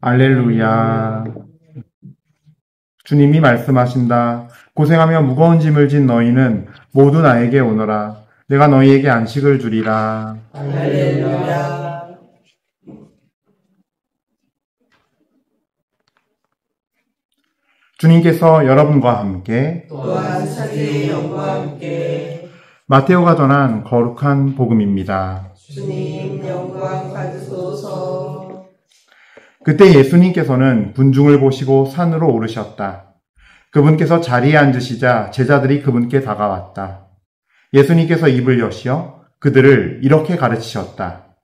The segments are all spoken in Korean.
알렐루야. 주님이 말씀하신다. 고생하며 무거운 짐을 진 너희는 모두 나에게 오너라. 내가 너희에게 안식을 주리라. 할렐루야. 주님께서 여러분과 함께 또한 자기의 영과 함께 마테오가 전한 거룩한 복음입니다. 주님 영광 받으소서. 그때 예수님께서는 군중을 보시고 산으로 오르셨다. 그분께서 자리에 앉으시자 제자들이 그분께 다가왔다. 예수님께서 입을 여시어 그들을 이렇게 가르치셨다.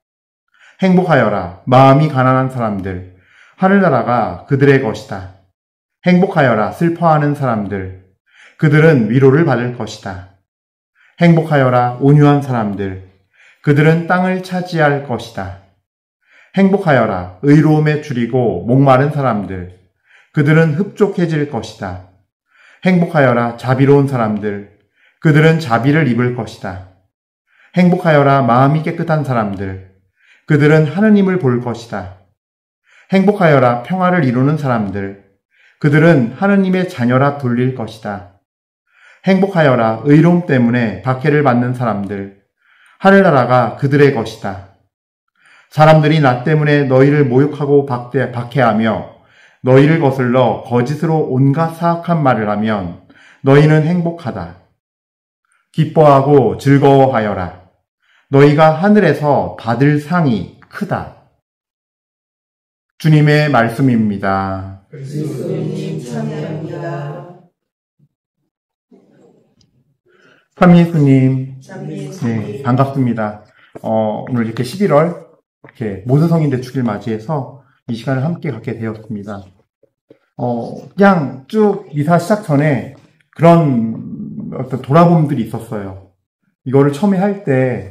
행복하여라, 마음이 가난한 사람들. 하늘나라가 그들의 것이다. 행복하여라, 슬퍼하는 사람들. 그들은 위로를 받을 것이다. 행복하여라, 온유한 사람들. 그들은 땅을 차지할 것이다. 행복하여라, 의로움에 줄이고 목마른 사람들. 그들은 흡족해질 것이다. 행복하여라, 자비로운 사람들. 그들은 자비를 입을 것이다. 행복하여라, 마음이 깨끗한 사람들. 그들은 하느님을 볼 것이다. 행복하여라, 평화를 이루는 사람들. 그들은 하느님의 자녀라 불릴 것이다. 행복하여라, 의로움 때문에 박해를 받는 사람들. 하늘나라가 그들의 것이다. 사람들이 나 때문에 너희를 모욕하고 박해하며 너희를 거슬러 거짓으로 온갖 사악한 말을 하면 너희는 행복하다. 기뻐하고 즐거워하여라. 너희가 하늘에서 받을 상이 크다. 주님의 말씀입니다. 예수님 찬양합니다. 삼위예수님, 찬미예수님. 네, 반갑습니다. 오늘 이렇게 11월 이렇게 모세성인대 축일 맞이해서 이 시간을 함께 갖게 되었습니다. 그냥 쭉 미사 시작 전에 그런 어떤 돌아봄들이 있었어요. 이거를 처음에 할 때,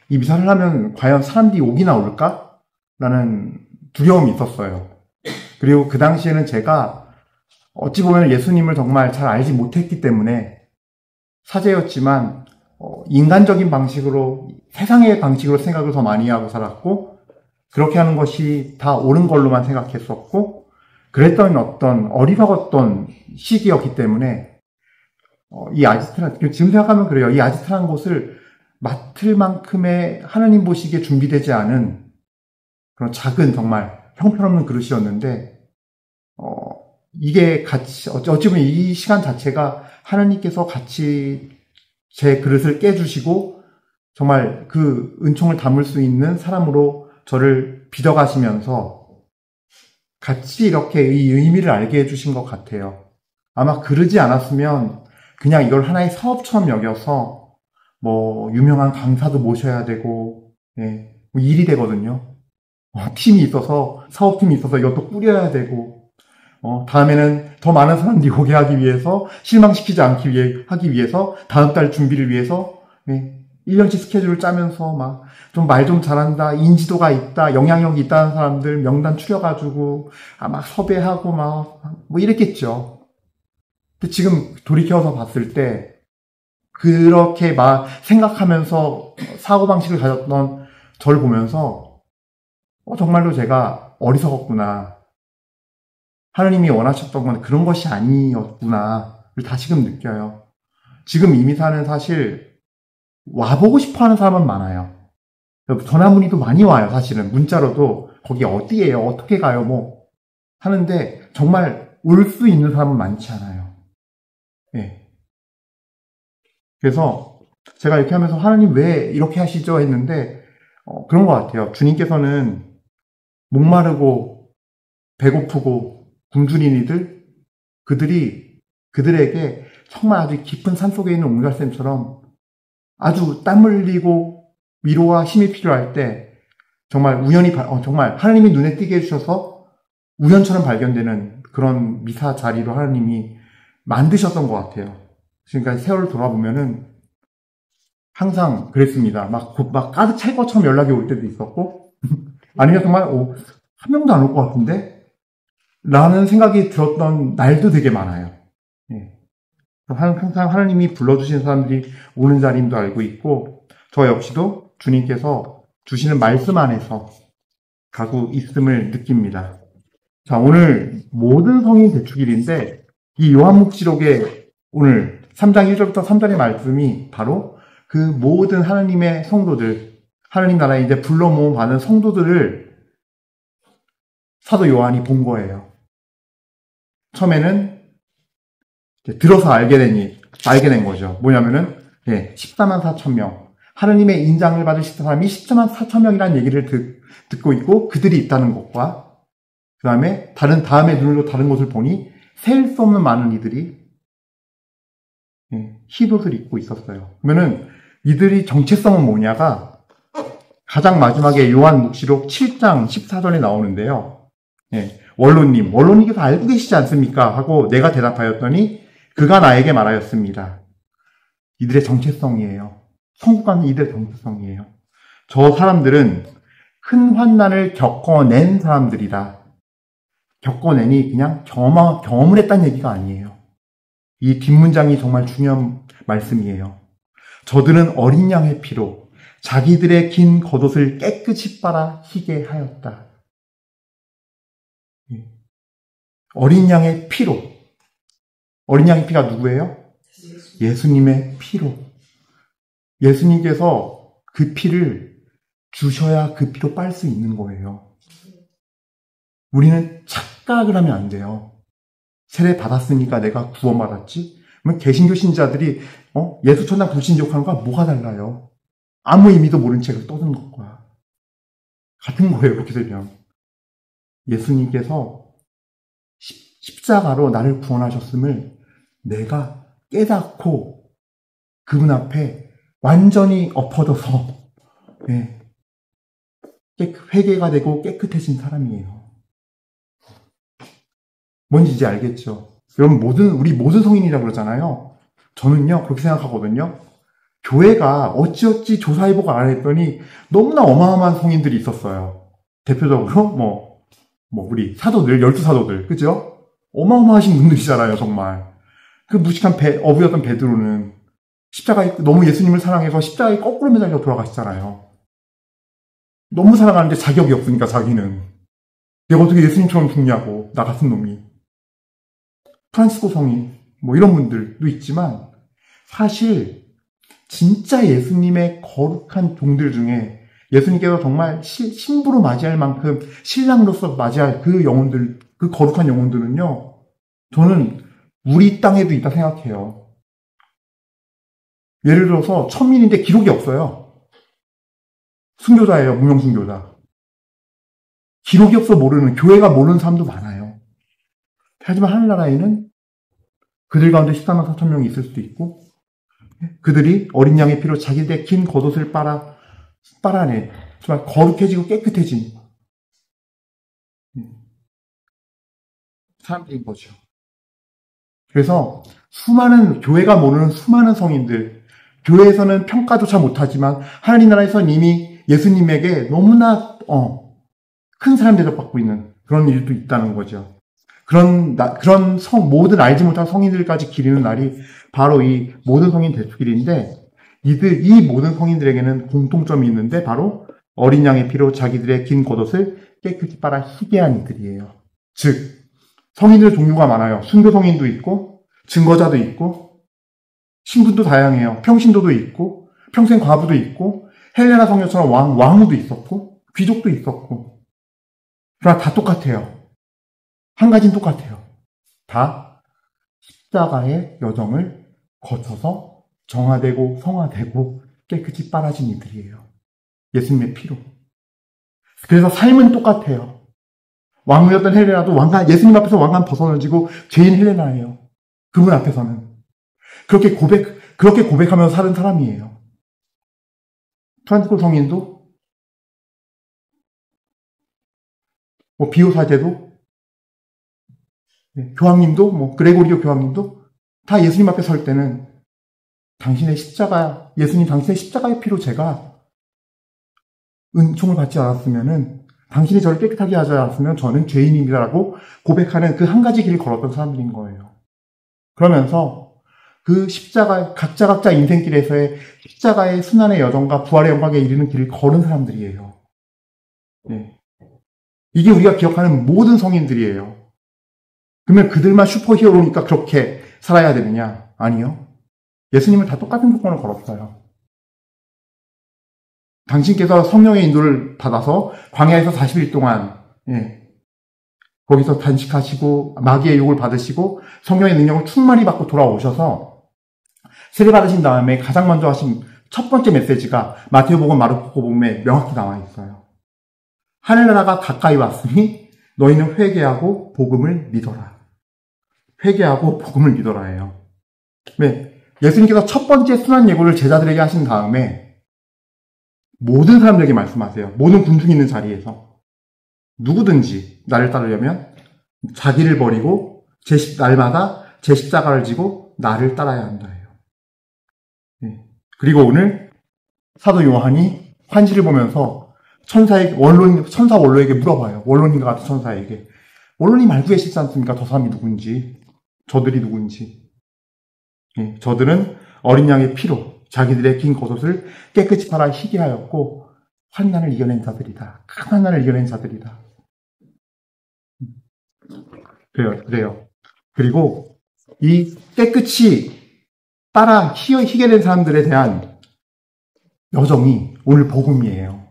이 미사를 하면 과연 사람들이 오기나 올까? 라는 두려움이 있었어요. 그리고 그 당시에는 제가 어찌 보면 예수님을 정말 잘 알지 못했기 때문에 사제였지만 인간적인 방식으로, 세상의 방식으로 생각을 더 많이 하고 살았고, 그렇게 하는 것이 다 옳은 걸로만 생각했었고, 그랬던 어떤 어리석었던 시기였기 때문에 이 아지트란, 지금 생각하면 그래요. 이 아지트라는 곳을 맡을 만큼의 하느님 보시기에 준비되지 않은 그런 작은 정말 형편없는 그릇이었는데, 이게 같이, 어찌 보면 이 시간 자체가 하나님께서 같이 제 그릇을 깨주시고, 정말 그 은총을 담을 수 있는 사람으로 저를 빚어가시면서 같이 이렇게 이 의미를 알게 해주신 것 같아요. 아마 그러지 않았으면 그냥 이걸 하나의 사업처럼 여겨서 유명한 강사도 모셔야 되고, 예, 일이 되거든요. 팀이 있어서, 사업팀이 있어서 이것도 꾸려야 되고, 다음에는 더 많은 사람들이 오게 하기 위해서, 실망시키지 하기 위해서, 다음 달 준비를 위해서, 1년치 스케줄을 짜면서 좀 말 좀 잘한다, 인지도가 있다, 영향력이 있다는 사람들 명단 추려가지고, 막 섭외하고 이랬겠죠. 근데 지금 돌이켜서 봤을 때, 그렇게 생각하면서 사고방식을 가졌던 저를 보면서, 정말로 제가 어리석었구나. 하느님이 원하셨던 건 그런 것이 아니었구나를 다시금 느껴요. 지금 이 미사는 사실 와보고 싶어 하는 사람은 많아요. 전화 문의도 많이 와요, 사실은. 문자로도 거기 어디예요? 어떻게 가요? 하는데 정말 올 수 있는 사람은 많지 않아요. 예. 그래서 제가 이렇게 하면서 하느님 왜 이렇게 하시죠? 했는데 그런 것 같아요. 주님께서는 목마르고 배고프고 굶주린 이들, 그들에게 정말 아주 깊은 산속에 있는 옹달샘처럼 아주 땀 흘리고 위로와 힘이 필요할 때 정말 정말 하나님이 눈에 띄게 해주셔서 우연처럼 발견되는 그런 미사 자리로 하나님이 만드셨던 것 같아요. 지금까지 세월을 돌아보면은 항상 그랬습니다. 막 가득 찰 것처럼 연락이 올 때도 있었고, 아니면 정말, 한 명도 안 올 것 같은데? 라는 생각이 들었던 날도 되게 많아요. 예. 항상 하나님이 불러주신 사람들이 오는 자리임도 알고 있고, 저 역시도 주님께서 주시는 말씀 안에서 가고 있음을 느낍니다. 자, 오늘 모든 성인 대축일인데 이 요한묵시록의 오늘 3장 1절부터 3절의 말씀이 바로 그 모든 하나님의 성도들, 하나님 나라에 이제 불러 모음 받은 성도들을 사도 요한이 본 거예요. 처음에는 들어서 알게 된 거죠. 뭐냐면은 14만 4천 명. 하나님의 인장을 받을 사람이 14만 4천 명이라는 얘기를 듣고 있고 그들이 있다는 것과 그 다음에 다음에 눈으로 다른 것을 보니 셀 수 없는 많은 이들이 흰옷을 입고 있었어요. 그러면은 이들이 정체성은 뭐냐가 가장 마지막에 요한묵시록 7장 14절에 나오는데요. 원로님께서 알고 계시지 않습니까? 하고 내가 대답하였더니 그가 나에게 말하였습니다. 이들의 정체성이에요. 성국가는 이들의 정체성이에요. 저 사람들은 큰 환난을 겪어낸 사람들이다. 겪어내니 그냥 경험을 했다는 얘기가 아니에요. 이 뒷문장이 정말 중요한 말씀이에요. 저들은 어린 양의 피로 자기들의 긴 겉옷을 깨끗이 빨아 희게 하였다. 어린 양의 피로. 어린 양의 피가 누구예요? 예수님의 피로. 예수님께서 그 피를 주셔야 그 피로 빨 수 있는 거예요. 우리는 착각을 하면 안 돼요. 세례 받았으니까 내가 구원받았지? 그러면 개신교 신자들이 예수 천당 불신족하는 거와 뭐가 달라요? 아무 의미도 모른 책을 떠드는 것과 같은 거예요. 그렇게 되면 예수님께서 십자가로 나를 구원하셨음을 내가 깨닫고 그분 앞에 완전히 엎어져서 회개가 되고 깨끗해진 사람이에요. 뭔지 이제 알겠죠? 여러분 우리 모든 성인이라고 그러잖아요. 저는요 그렇게 생각하거든요. 교회가 어찌어찌 조사해보고 알아냈더니 너무나 어마어마한 성인들이 있었어요. 대표적으로 우리 사도들, 12사도들, 그죠? 어마어마하신 분들이잖아요, 정말. 그 무식한 어부였던 베드로는 십자가에 너무 예수님을 사랑해서 십자가에 거꾸로 매달려 돌아가시잖아요. 너무 사랑하는데 자격이 없으니까 자기는. 내가 어떻게 예수님처럼 죽냐고, 나 같은 놈이. 프란시스코 성인, 이런 분들도 있지만 사실 진짜 예수님의 거룩한 종들 중에 예수님께서 정말 신부로 맞이할 만큼 신랑으로서 맞이할 그 영혼들, 그 거룩한 영혼들은요, 저는 우리 땅에도 있다 생각해요. 예를 들어서 천민인데 기록이 없어요. 순교자예요, 무명 순교자. 기록이 없어 모르는, 교회가 모르는 사람도 많아요. 하지만 하늘나라에는 그들 가운데 14만 4천 명이 있을 수도 있고, 그들이 어린 양의 피로 자기들의 긴 겉옷을 빨아내, 정말 거룩해지고 깨끗해진 사람들인 거죠. 그래서 교회가 모르는 수많은 성인들, 교회에서는 평가조차 못하지만 하나님 나라에서는 이미 예수님에게 너무나 큰 사람 대접받고 있는 그런 일도 있다는 거죠. 그런 모든 알지 못한 성인들까지 기리는 날이 바로 이 모든 성인 대축일인데, 이 모든 성인들에게는 공통점이 있는데 바로 어린 양의 피로 자기들의 긴 겉옷을 깨끗이 빨아 희게 한 이들이에요. 즉 성인들 종류가 많아요. 순교 성인도 있고 증거자도 있고 신분도 다양해요. 평신도도 있고 평생 과부도 있고 헬레나 성녀처럼 왕후도 있었고 귀족도 있었고, 그러나 다 똑같아요. 한 가지는 똑같아요. 다 십자가의 여정을 거쳐서 정화되고 성화되고 깨끗이 빨아진 이들이에요. 예수님의 피로. 그래서 삶은 똑같아요. 왕후였던 헬레나도 예수님 앞에서 왕관 벗어던지고 죄인 헬레나예요. 그분 앞에서는. 그렇게 고백하면서 사는 사람이에요. 프란시스코 성인도, 비오사제도, 교황님도, 그레고리오 교황님도 다 예수님 앞에 설 때는 예수님 당신의 십자가의 피로 제가 은총을 받지 않았으면은, 당신이 저를 깨끗하게 하지 않았으면 저는 죄인입니다라고 고백하는 그 한 가지 길을 걸었던 사람들인 거예요. 그러면서 그 각자 인생길에서의 십자가의 순환의 여정과 부활의 영광에 이르는 길을 걸은 사람들이에요. 이게 우리가 기억하는 모든 성인들이에요. 그러면 그들만 슈퍼히어로니까 그렇게 살아야 되느냐? 아니요. 예수님은 다 똑같은 조건을 걸었어요. 당신께서 성령의 인도를 받아서 광야에서 40일 동안 거기서 단식하시고 마귀의 유혹을 받으시고 성령의 능력을 충만히 받고 돌아오셔서 세례받으신 다음에 가장 먼저 하신 첫 번째 메시지가 마태복음, 마르코복음에 명확히 나와 있어요. 하늘나라가 가까이 왔으니 너희는 회개하고 복음을 믿어라. 회개하고 복음을 믿어라예요. 예수님께서 첫 번째 순환 예고를 제자들에게 하신 다음에 모든 사람들에게 말씀하세요. 모든 군중이 있는 자리에서 누구든지 나를 따르려면 자기를 버리고 날마다 제 십자가를 지고 나를 따라야 한다예요. 그리고 오늘 사도 요한이 환지를 보면서 천사 원로에게 물어봐요. 원로님과 같은 천사에게. 원로님 알고 계시지 않습니까? 저 사람이 누군지, 저들이 누군지. 저들은 어린 양의 피로 자기들의 긴 겉옷을 깨끗이 팔아 희게 하였고 환난을 이겨낸 자들이다. 큰 환난을 이겨낸 자들이다. 그래요. 그리고 이 깨끗이 따라 희게 된 사람들에 대한 여정이 오늘 복음이에요.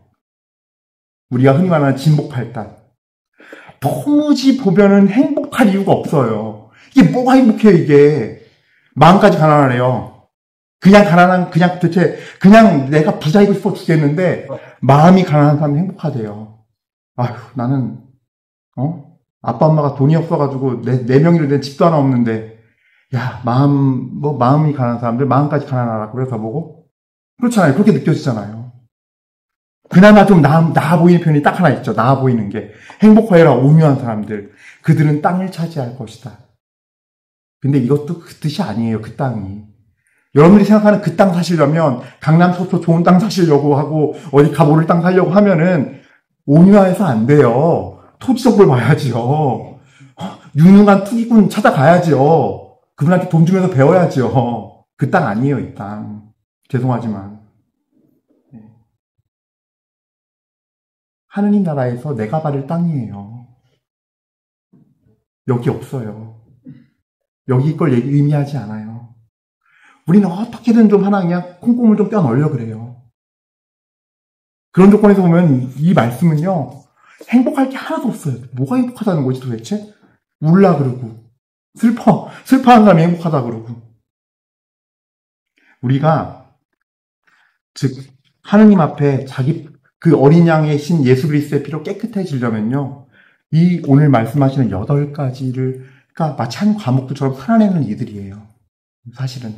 우리가 흔히 말하는 진복팔단. 도무지 보면은 행복할 이유가 없어요. 이게 뭐가 행복해요, 이게. 마음까지 가난하래요. 그냥 내가 부자이고 싶어 죽겠는데, 마음이 가난한 사람이 행복하대요. 아휴, 나는, 아빠, 엄마가 돈이 없어가지고, 네 명이로 된 집도 하나 없는데, 야, 마음이 가난한 사람들, 마음까지 가난하라고 그래서 보고? 그렇잖아요. 그렇게 느껴지잖아요. 그나마 좀 나아 보이는 표현이 딱 하나 있죠. 나아 보이는 게. 행복하여라 오묘한 사람들. 그들은 땅을 차지할 것이다. 근데 이것도 그 뜻이 아니에요. 그 땅이. 여러분들이 생각하는 그 땅 사시려면 강남 서초 좋은 땅 사시려고 하고 어디 가보를 땅 사려고 하면은 오묘해서 안 돼요. 토지 정보를 봐야지요. 유능한 투기꾼 찾아가야지요. 그분한테 돈 주면서 배워야지요. 그 땅 아니에요, 이 땅. 죄송하지만. 하느님 나라에서 내가 받을 땅이에요. 여기 없어요. 여기 걸 의미하지 않아요. 우리는 어떻게든 좀 하나 그냥 콩고물 좀 껴넣으려 그래요. 그런 조건에서 보면 이 말씀은요. 행복할 게 하나도 없어요. 뭐가 행복하다는 거지 도대체? 울라 그러고 슬퍼하는 사람이 행복하다 그러고. 우리가 즉 하느님 앞에 그 어린 양의 신 예수 그리스도의 피로 깨끗해지려면요. 이 오늘 말씀하시는 8가지를 그러니까 마치 한 과목들처럼 살아내는 이들이에요. 사실은.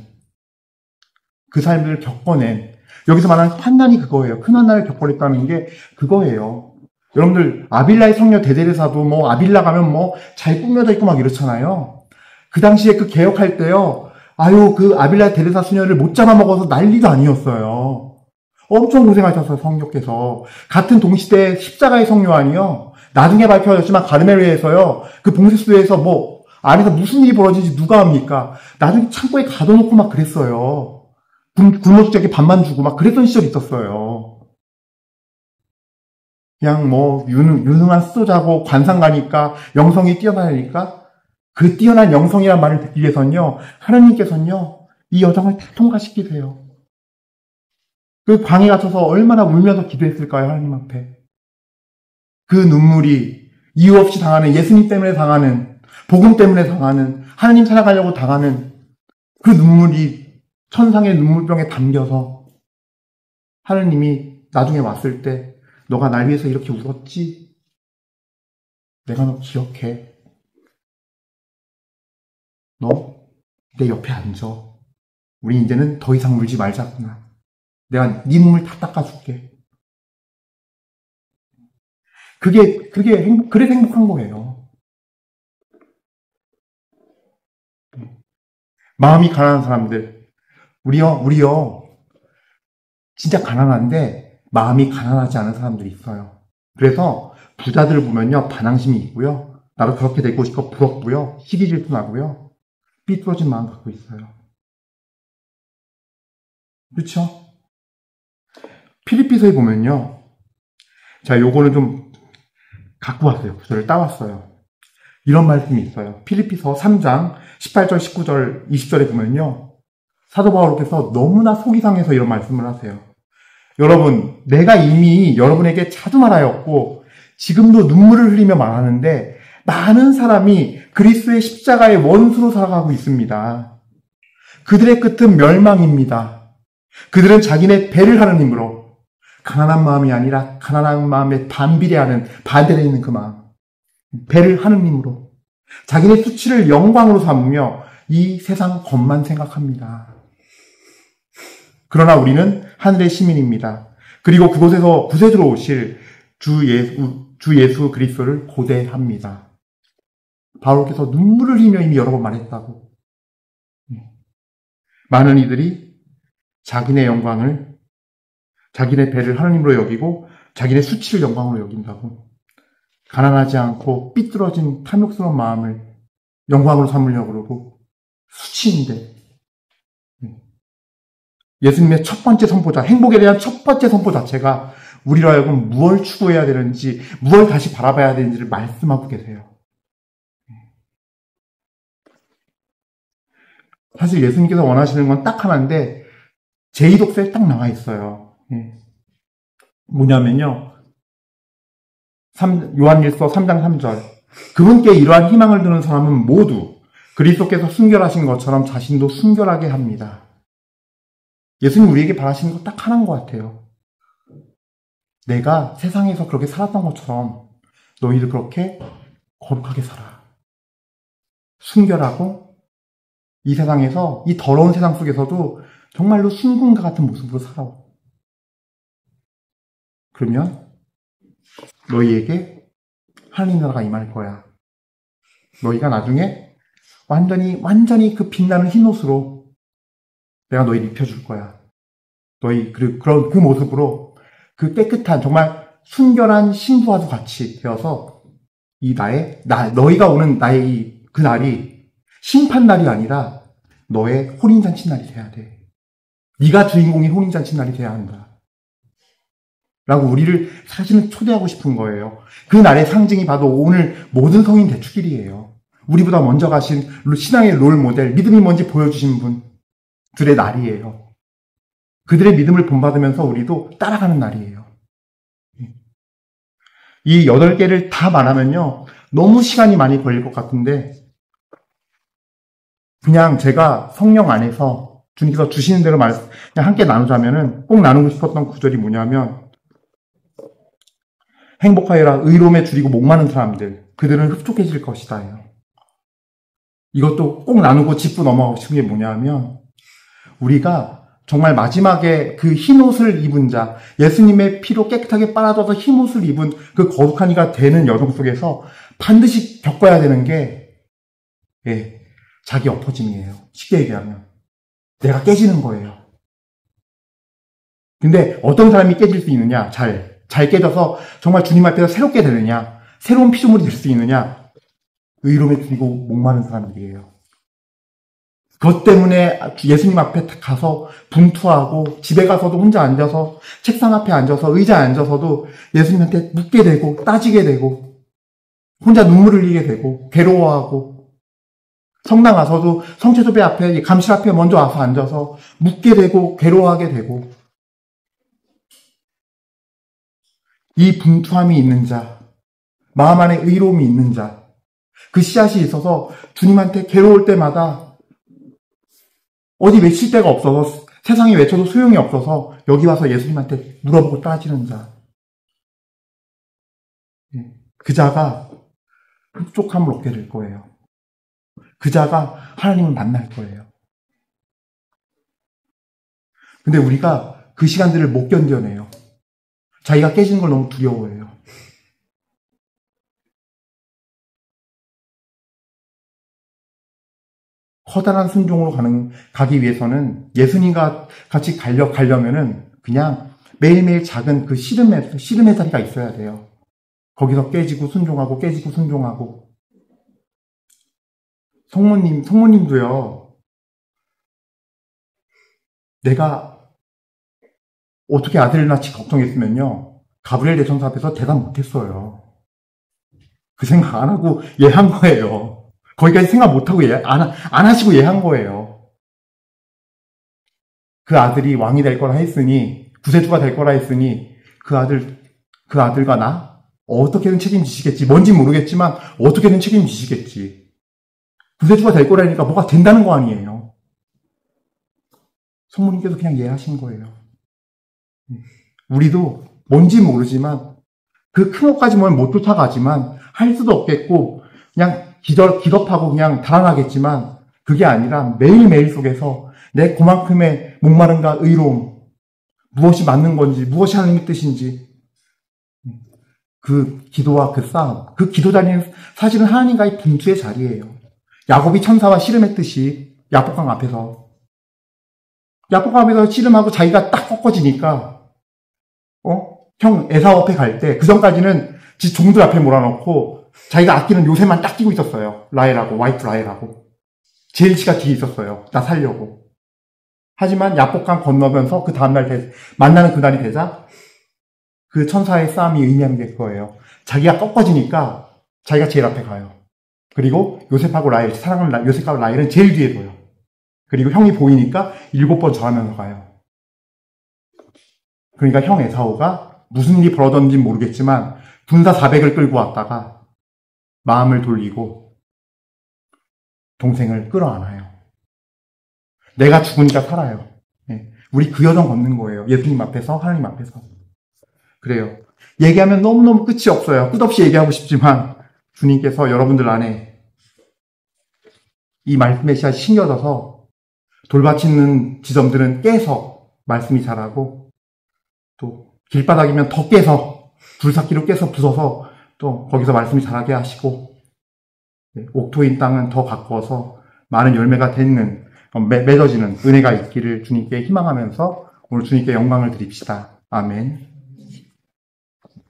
그 삶들을 겪어낸 여기서 말하는 환난이 그거예요. 큰 환난을 겪어냈다는 게 그거예요. 여러분들 아빌라의 성녀 데데레사도 아빌라 가면 잘 꾸며져 있고 막 이렇잖아요. 그 당시에 그 개혁할 때요. 그 아빌라 데레사 수녀를 못 잡아먹어서 난리도 아니었어요. 엄청 고생하셨어요, 성녀께서. 같은 동시대에 십자가의 성요한이요. 나중에 밝혀졌지만 가르멜리에서요. 그 봉쇄수도에서 안에서 무슨 일이 벌어지는지 누가 압니까? 나중에 창고에 가둬놓고 막 그랬어요. 굶어 죽자게 밥만 주고 막 그랬던 시절이 있었어요. 그냥 유능한 수도자고 관상 가니까 영성이 뛰어나니까 그 뛰어난 영성이란 말을 듣기 위해서는요. 하나님께서는요. 이 여정을 다 통과시키세요. 그 광에 갇혀서 얼마나 울면서 기도했을까요, 하나님 앞에. 그 눈물이 이유 없이 당하는, 예수님 때문에 당하는, 복음 때문에 당하는, 하나님 살아가려고 당하는 그 눈물이 천상의 눈물병에 담겨서 하나님이 나중에 왔을 때 너가 날 위해서 이렇게 울었지? 내가 너 기억해. 너 내 옆에 앉아. 우리 이제는 더 이상 울지 말자꾸나. 내가 네 눈물 다 닦아줄게. 그래서 행복한 거예요. 마음이 가난한 사람들. 우리요, 진짜 가난한데, 마음이 가난하지 않은 사람들이 있어요. 그래서, 부자들을 보면요, 반항심이 있고요. 나도 그렇게 되고 싶고 부럽고요. 시기 질투나고요. 삐뚤어진 마음 갖고 있어요. 그렇죠? 필리피서에 보면요. 자, 요거는 좀 갖고 왔어요. 구절을 따왔어요. 이런 말씀이 있어요. 필리피서 3장 18절, 19절, 20절에 보면요. 사도 바울께서 너무나 속이 상해서 이런 말씀을 하세요. 여러분, 내가 이미 여러분에게 자주 말하였고 지금도 눈물을 흘리며 말하는데 많은 사람이 그리스도의 십자가의 원수로 살아가고 있습니다. 그들의 끝은 멸망입니다. 그들은 자기네 배를 하는 힘으로 가난한 마음이 아니라 가난한 마음에 반대되어 있는 그 마음, 배를 하는 힘으로 자기네 수치를 영광으로 삼으며 이 세상 것만 생각합니다. 그러나 우리는 하늘의 시민입니다. 그리고 그곳에서 구세주로 오실 주 예수 그리스도를 고대합니다. 바울께서 눈물을 흘리며 이미 여러 번 말했다고. 많은 이들이 자기네 영광을, 자기네 배를 하느님으로 여기고 자기네 수치를 영광으로 여긴다고. 가난하지 않고 삐뚤어진 탐욕스러운 마음을 영광으로 삼으려고 그러고 수치인데, 예수님의 첫 번째 선포자, 행복에 대한 첫 번째 선포 자체가 우리로 하여금 무엇을 추구해야 되는지, 무엇을 다시 바라봐야 되는지를 말씀하고 계세요. 사실 예수님께서 원하시는 건 딱 하나인데 제2독서에 딱 나와 있어요. 뭐냐면요. 요한일서 3장 3절. 그분께 이러한 희망을 두는 사람은 모두 그리스도께서 순결하신 것처럼 자신도 순결하게 합니다. 예수님 우리에게 바라시는 거 딱 하나인 것 같아요. 내가 세상에서 그렇게 살았던 것처럼 너희도 그렇게 거룩하게 살아. 순결하고 이 세상에서, 이 더러운 세상 속에서도 정말로 순금과 같은 모습으로 살아. 그러면 너희에게 하나님 나라가 임할 거야. 너희가 나중에 완전히 그 빛나는 흰옷으로 내가 너희를 입혀줄 거야. 너희 그런 그 모습으로 그 깨끗한 정말 순결한 신부와도 같이 되어서 너희가 오는 나의 그 날이 심판 날이 아니라 너의 혼인잔치 날이 돼야 돼. 네가 주인공인 혼인잔치 날이 돼야 한다. 라고 우리를 사실은 초대하고 싶은 거예요. 그 날의 상징이 바로 오늘 모든 성인 대축일이에요. 우리보다 먼저 가신 신앙의 롤 모델, 믿음이 뭔지 보여주신 분들의 날이에요. 그들의 믿음을 본받으면서 우리도 따라가는 날이에요. 이 8개를 다 말하면요. 너무 시간이 많이 걸릴 것 같은데 그냥 제가 성령 안에서 주님께서 주시는 대로 그냥 함께 나누자면은 꼭 나누고 싶었던 구절이 뭐냐면 행복하여라 의로움에 줄이고 목마른 사람들 그들은 흡족해질 것이다. 이것도 꼭 나누고 짚고 넘어가고 싶은 게 뭐냐면 우리가 정말 마지막에 그 흰옷을 입은 자, 예수님의 피로 깨끗하게 빨아져서 흰옷을 입은 그 거룩한 이가 되는 여정 속에서 반드시 겪어야 되는 게 자기 엎어짐이에요. 쉽게 얘기하면. 내가 깨지는 거예요. 근데 어떤 사람이 깨질 수 있느냐? 잘 깨져서 정말 주님 앞에서 새롭게 되느냐? 새로운 피조물이 될 수 있느냐? 의로움에 줄이고 목마른 사람들이에요. 그것 때문에 예수님 앞에 가서 분투하고 집에 가서도 혼자 앉아서 책상 앞에 앉아서 의자에 앉아서도 예수님한테 묻게 되고 따지게 되고 혼자 눈물을 흘리게 되고 괴로워하고 성당 와서도 성체조배 앞에 감실 앞에 먼저 와서 앉아서 묻게 되고 괴로워하게 되고 이 분투함이 있는 자, 마음 안에 의로움이 있는 자, 그 씨앗이 있어서 주님한테 괴로울 때마다 어디 외칠 데가 없어서 세상에 외쳐도 소용이 없어서 여기 와서 예수님한테 물어보고 따지는 자. 그 자가 흡족함을 얻게 될 거예요. 그 자가 하나님을 만날 거예요. 근데 우리가 그 시간들을 못 견뎌내요. 자기가 깨지는 걸 너무 두려워해요. 커다란 순종으로 가기 위해서는 예수님과 같이 가려면은 그냥 매일매일 작은 그 씨름의 자리가 있어야 돼요. 거기서 깨지고 순종하고 깨지고 순종하고. 성모님도요. 내가 어떻게 아들을 낳지 걱정했으면요. 가브리엘 대천사 앞에서 대답 못했어요. 그 생각 안 하고 예한 거예요. 거기까지 생각 못 하고 안 하시고 예한 거예요. 그 아들이 왕이 될 거라 했으니, 구세주가 될 거라 했으니, 그 아들과 나? 어떻게든 책임지시겠지. 뭔지 모르겠지만, 어떻게든 책임지시겠지. 구세주가 될 거라니까 뭐가 된다는 거 아니에요. 성모님께서 그냥 예하신 거예요. 우리도 뭔지 모르지만, 그 큰 것까지 못 쫓아가지만, 할 수도 없겠고, 그냥 기겁하고 그냥 달아나겠지만, 그게 아니라 매일매일 속에서 내 그만큼의 목마름과 의로움, 무엇이 맞는 건지, 무엇이 하나님의 뜻인지, 그 기도와 그 싸움, 그 기도 자리는 사실은 하나님과의 분투의 자리예요. 야곱이 천사와 씨름했듯이 야복강 앞에서 씨름하고 자기가 딱 꺾어지니까 형 에사우 앞에 갈 때 그 전까지는 지 종들 앞에 몰아넣고 자기가 아끼는 요새만 딱 끼고 있었어요. 라헬하고 와이프 라헬하고 제일 지가 뒤에 있었어요. 나 살려고. 하지만 야복강 건너면서 그 다음날 만나는 그날이 되자 그 천사의 싸움이 의미하는 게 그거예요. 자기가 꺾어지니까 자기가 제일 앞에 가요. 그리고 요셉하고 라헬, 사랑하는 요셉하고 라헬은 제일 뒤에 둬요. 그리고 형이 보이니까 7번 절하면서 가요. 그러니까 형 에사우가 무슨 일이 벌어졌는지 모르겠지만 군사 400을 끌고 왔다가 마음을 돌리고 동생을 끌어안아요. 내가 죽으니까 살아요. 우리 그 여정 걷는 거예요. 예수님 앞에서, 하나님 앞에서. 그래요. 얘기하면 너무너무 끝이 없어요. 끝없이 얘기하고 싶지만 주님께서 여러분들 안에 이 말씀의 씨앗이 심겨져서 돌받치는 지점들은 깨서 말씀이 자라고 또 길바닥이면 더 깨서 불삭기로 깨서 부숴서 또 거기서 말씀이 자라게 하시고 옥토인 땅은 더 가꾸어서 많은 열매가 맺는 맺어지는 은혜가 있기를 주님께 희망하면서 오늘 주님께 영광을 드립시다. 아멘.